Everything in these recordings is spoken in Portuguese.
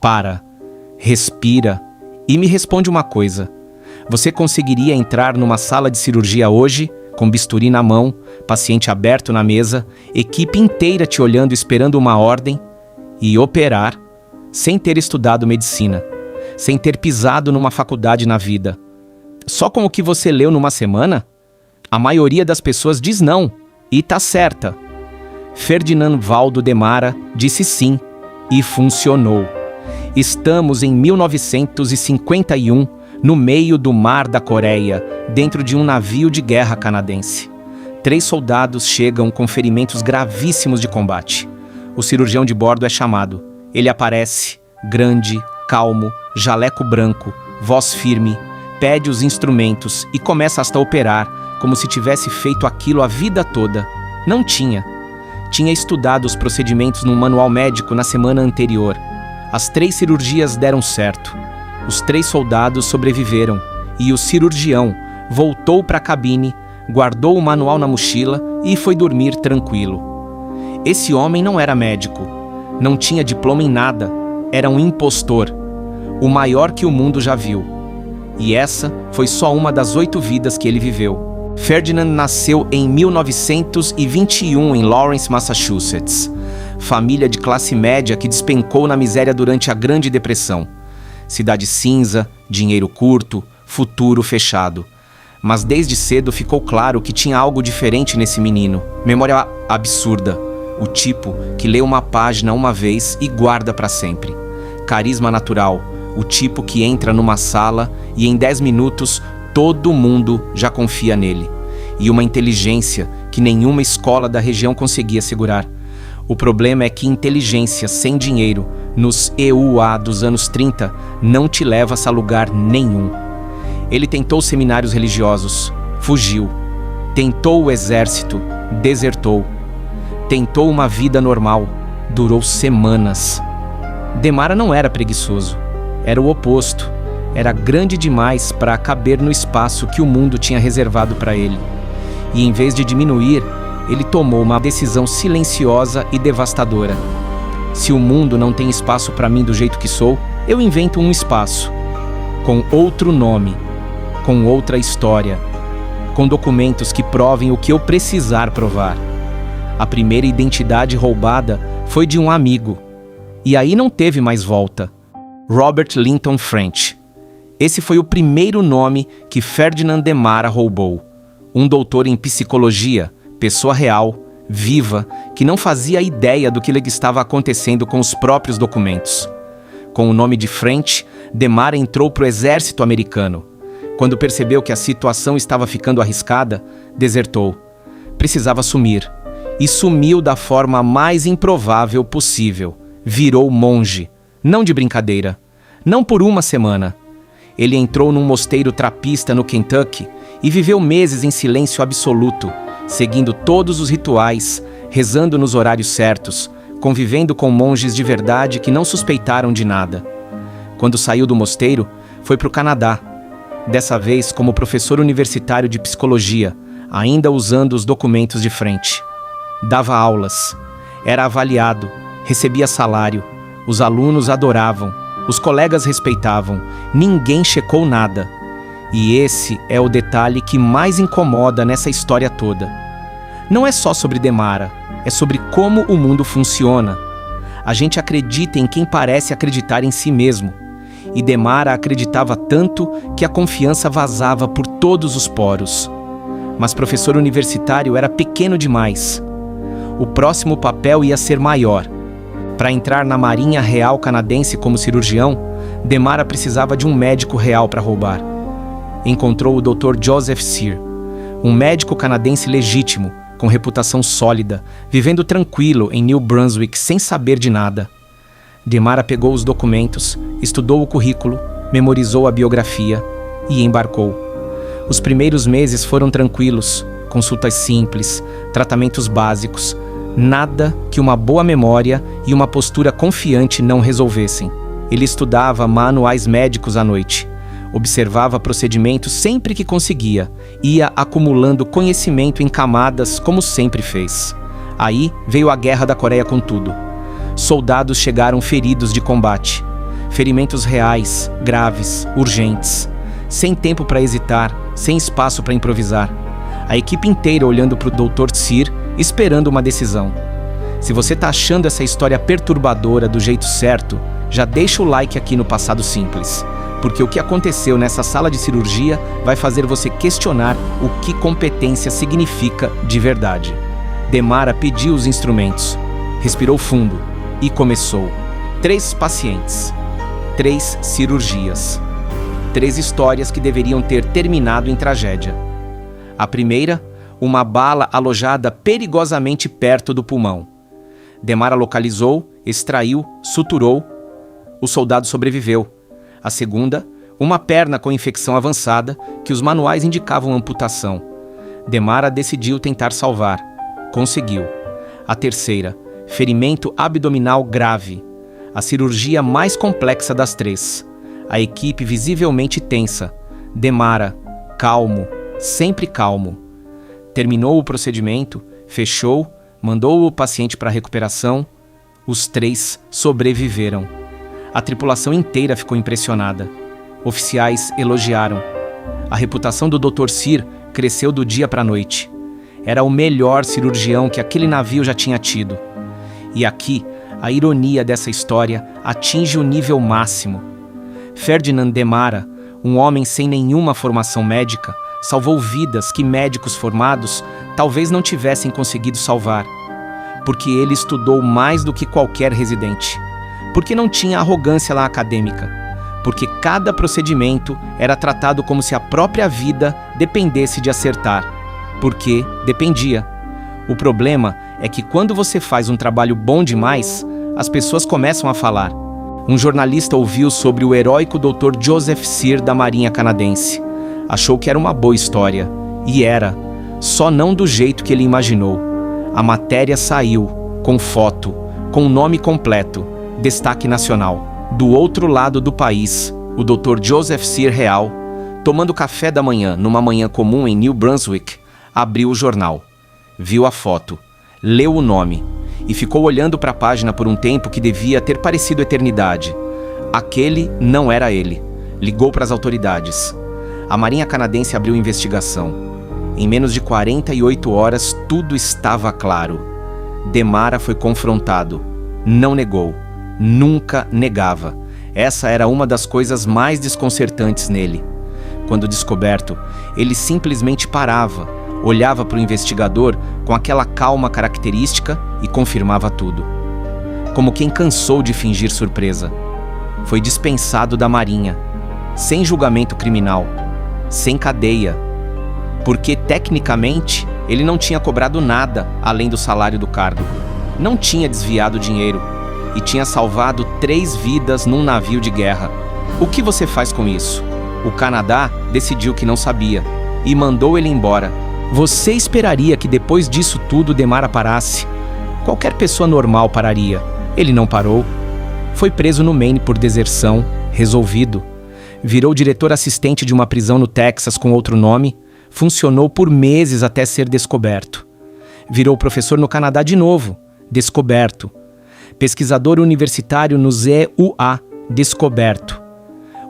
Para, respira e me responde uma coisa. Você conseguiria entrar numa sala de cirurgia hoje, com bisturi na mão, paciente aberto na mesa, equipe inteira te olhando esperando uma ordem, e operar, sem ter estudado medicina, sem ter pisado numa faculdade na vida? Só com o que você leu numa semana? A maioria das pessoas diz não, e tá certa. Ferdinand Valdo Demara disse sim, e funcionou. Estamos em 1951, no meio do Mar da Coreia, dentro de um navio de guerra canadense. 3 soldados chegam com ferimentos gravíssimos de combate. O cirurgião de bordo é chamado. Ele aparece, grande, calmo, jaleco branco, voz firme, pede os instrumentos e começa a operar, como se tivesse feito aquilo a vida toda. Não tinha. Tinha estudado os procedimentos num manual médico na semana anterior. As 3 cirurgias deram certo. Os 3 soldados sobreviveram e o cirurgião voltou para a cabine, guardou o manual na mochila e foi dormir tranquilo. Esse homem não era médico, não tinha diploma em nada, era um impostor, o maior que o mundo já viu. E essa foi só uma das 8 vidas que ele viveu. Ferdinand nasceu em 1921 em Lawrence, Massachusetts, família de classe média que despencou na miséria durante a Grande Depressão. Cidade cinza, dinheiro curto, futuro fechado. Mas desde cedo ficou claro que tinha algo diferente nesse menino. Memória absurda, o tipo que lê uma página uma vez e guarda para sempre. Carisma natural, o tipo que entra numa sala e em 10 minutos todo mundo já confia nele. E uma inteligência que nenhuma escola da região conseguia segurar. O problema é que inteligência sem dinheiro, nos EUA dos anos 30, não te leva a lugar nenhum. Ele tentou seminários religiosos, fugiu. Tentou o exército, desertou. Tentou uma vida normal, durou semanas. Demara não era preguiçoso, era o oposto. Era grande demais para caber no espaço que o mundo tinha reservado para ele. E em vez de diminuir, ele tomou uma decisão silenciosa e devastadora. Se o mundo não tem espaço para mim do jeito que sou, eu invento um espaço. Com outro nome, com outra história, com documentos que provem o que eu precisar provar. A primeira identidade roubada foi de um amigo. E aí não teve mais volta. Robert Linton French. Esse foi o primeiro nome que Ferdinand Demara roubou. Um doutor em psicologia, pessoa real, viva, que não fazia ideia do que lhe estava acontecendo com os próprios documentos. Com o nome de French, Demara entrou para o exército americano. Quando percebeu que a situação estava ficando arriscada, desertou. Precisava sumir. E sumiu da forma mais improvável possível. Virou monge. Não de brincadeira. Não por uma semana. Ele entrou num mosteiro trapista no Kentucky e viveu meses em silêncio absoluto, seguindo todos os rituais, rezando nos horários certos, convivendo com monges de verdade que não suspeitaram de nada. Quando saiu do mosteiro, foi para o Canadá, dessa vez como professor universitário de psicologia, ainda usando os documentos de frente. Dava aulas, era avaliado, recebia salário, os alunos adoravam, os colegas respeitavam, ninguém checou nada. E esse é o detalhe que mais incomoda nessa história toda. Não é só sobre Demara, é sobre como o mundo funciona. A gente acredita em quem parece acreditar em si mesmo. E Demara acreditava tanto que a confiança vazava por todos os poros. Mas professor universitário era pequeno demais. O próximo papel ia ser maior. Para entrar na Marinha Real Canadense como cirurgião, Demara precisava de um médico real para roubar. Encontrou o Dr. Joseph Cyr, um médico canadense legítimo, com reputação sólida, vivendo tranquilo em New Brunswick sem saber de nada. Demara pegou os documentos, estudou o currículo, memorizou a biografia e embarcou. Os primeiros meses foram tranquilos, consultas simples, tratamentos básicos, nada que uma boa memória e uma postura confiante não resolvessem. Ele estudava manuais médicos à noite, observava procedimentos sempre que conseguia, ia acumulando conhecimento em camadas como sempre fez. Aí veio a Guerra da Coreia com tudo. Soldados chegaram feridos de combate. Ferimentos reais, graves, urgentes. Sem tempo para hesitar, sem espaço para improvisar. A equipe inteira olhando para o Dr. Cyr, esperando uma decisão. Se você tá achando essa história perturbadora do jeito certo, já deixa o like aqui no Passado Simples, porque o que aconteceu nessa sala de cirurgia vai fazer você questionar o que competência significa de verdade. Demara pediu os instrumentos, respirou fundo e começou. 3 pacientes, 3 cirurgias, 3 histórias que deveriam ter terminado em tragédia. A primeira, uma bala alojada perigosamente perto do pulmão. Demara localizou, extraiu, suturou. O soldado sobreviveu. A segunda, uma perna com infecção avançada que os manuais indicavam amputação. Demara decidiu tentar salvar. Conseguiu. A terceira, ferimento abdominal grave. A cirurgia mais complexa das 3. A equipe visivelmente tensa. Demara, calmo, sempre calmo. Terminou o procedimento, fechou, mandou o paciente para a recuperação. Os 3 sobreviveram. A tripulação inteira ficou impressionada. Oficiais elogiaram. A reputação do Dr. Cyr cresceu do dia para a noite. Era o melhor cirurgião que aquele navio já tinha tido. E aqui, a ironia dessa história atinge o nível máximo. Ferdinand Demara, um homem sem nenhuma formação médica, salvou vidas que médicos formados talvez não tivessem conseguido salvar. Porque ele estudou mais do que qualquer residente. Porque não tinha arrogância lá acadêmica. Porque cada procedimento era tratado como se a própria vida dependesse de acertar. Porque dependia. O problema é que quando você faz um trabalho bom demais, as pessoas começam a falar. Um jornalista ouviu sobre o heróico Dr. Joseph Cyr da Marinha Canadense. Achou que era uma boa história. E era. Só não do jeito que ele imaginou. A matéria saiu, com foto, com o nome completo, destaque nacional. Do outro lado do país, o Dr. Joseph Cyr real, tomando café da manhã numa manhã comum em New Brunswick, abriu o jornal. Viu a foto, leu o nome e ficou olhando para a página por um tempo que devia ter parecido eternidade. Aquele não era ele. Ligou para as autoridades. A Marinha Canadense abriu investigação. Em menos de 48 horas, tudo estava claro. Demara foi confrontado. Não negou. Nunca negava. Essa era uma das coisas mais desconcertantes nele. Quando descoberto, ele simplesmente parava, olhava para o investigador com aquela calma característica e confirmava tudo. Como quem cansou de fingir surpresa. Foi dispensado da Marinha, sem julgamento criminal, sem cadeia, porque, tecnicamente, ele não tinha cobrado nada além do salário do cargo. Não tinha desviado dinheiro e tinha salvado 3 vidas num navio de guerra. O que você faz com isso? O Canadá decidiu que não sabia e mandou ele embora. Você esperaria que depois disso tudo Demara parasse? Qualquer pessoa normal pararia. Ele não parou. Foi preso no Maine por deserção, resolvido. Virou diretor assistente de uma prisão no Texas com outro nome. Funcionou por meses até ser descoberto. Virou professor no Canadá de novo, descoberto. Pesquisador universitário no ZUA, descoberto.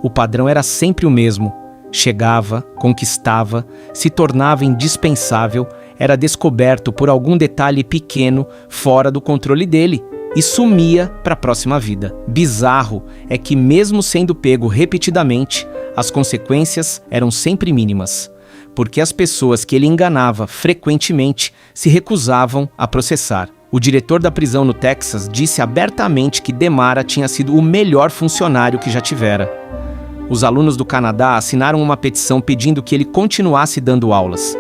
O padrão era sempre o mesmo. Chegava, conquistava, se tornava indispensável, era descoberto por algum detalhe pequeno fora do controle dele e sumia para a próxima vida. Bizarro é que, mesmo sendo pego repetidamente, as consequências eram sempre mínimas. Porque as pessoas que ele enganava frequentemente se recusavam a processar. O diretor da prisão no Texas disse abertamente que Demara tinha sido o melhor funcionário que já tivera. Os alunos do Canadá assinaram uma petição pedindo que ele continuasse dando aulas.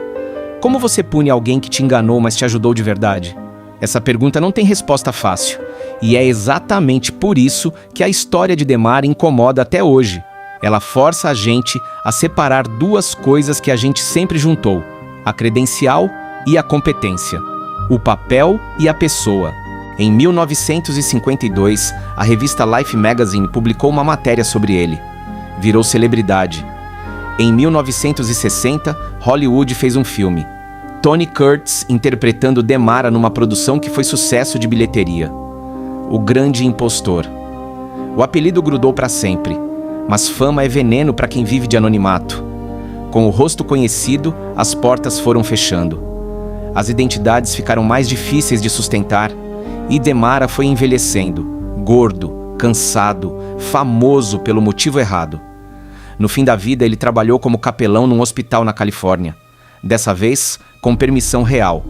Como você pune alguém que te enganou, mas te ajudou de verdade? Essa pergunta não tem resposta fácil. E é exatamente por isso que a história de Demara incomoda até hoje. Ela força a gente a separar 2 coisas que a gente sempre juntou: a credencial e a competência, o papel e a pessoa. Em 1952, a revista Life Magazine publicou uma matéria sobre ele. Virou celebridade. Em 1960, Hollywood fez um filme. Tony Curtis interpretando Demara numa produção que foi sucesso de bilheteria. O Grande Impostor. O apelido grudou para sempre, mas fama é veneno para quem vive de anonimato. Com o rosto conhecido, as portas foram fechando. As identidades ficaram mais difíceis de sustentar e Demara foi envelhecendo, gordo, cansado, famoso pelo motivo errado. No fim da vida, ele trabalhou como capelão num hospital na Califórnia. Dessa vez, com permissão real.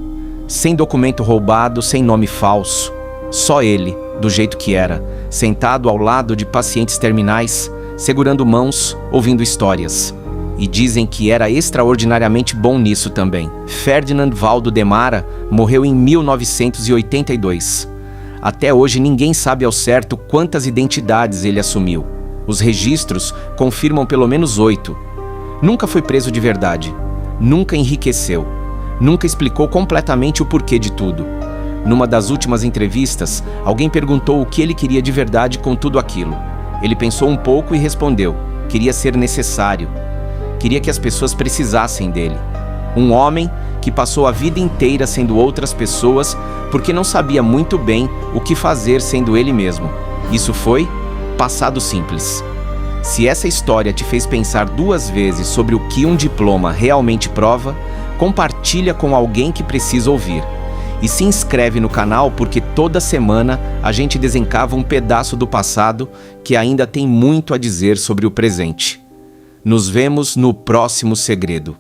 Sem documento roubado, sem nome falso. Só ele, do jeito que era, sentado ao lado de pacientes terminais, segurando mãos, ouvindo histórias. E dizem que era extraordinariamente bom nisso também. Ferdinand Valdo Demara morreu em 1982. Até hoje ninguém sabe ao certo quantas identidades ele assumiu. Os registros confirmam pelo menos 8. Nunca foi preso de verdade. Nunca enriqueceu. Nunca explicou completamente o porquê de tudo. Numa das últimas entrevistas, alguém perguntou o que ele queria de verdade com tudo aquilo. Ele pensou um pouco e respondeu: queria ser necessário. Queria que as pessoas precisassem dele. Um homem que passou a vida inteira sendo outras pessoas porque não sabia muito bem o que fazer sendo ele mesmo. Isso foi passado simples. Se essa história te fez pensar 2 vezes sobre o que um diploma realmente prova, compartilha com alguém que precisa ouvir. E se inscreve no canal porque toda semana a gente desencava um pedaço do passado que ainda tem muito a dizer sobre o presente. Nos vemos no próximo segredo.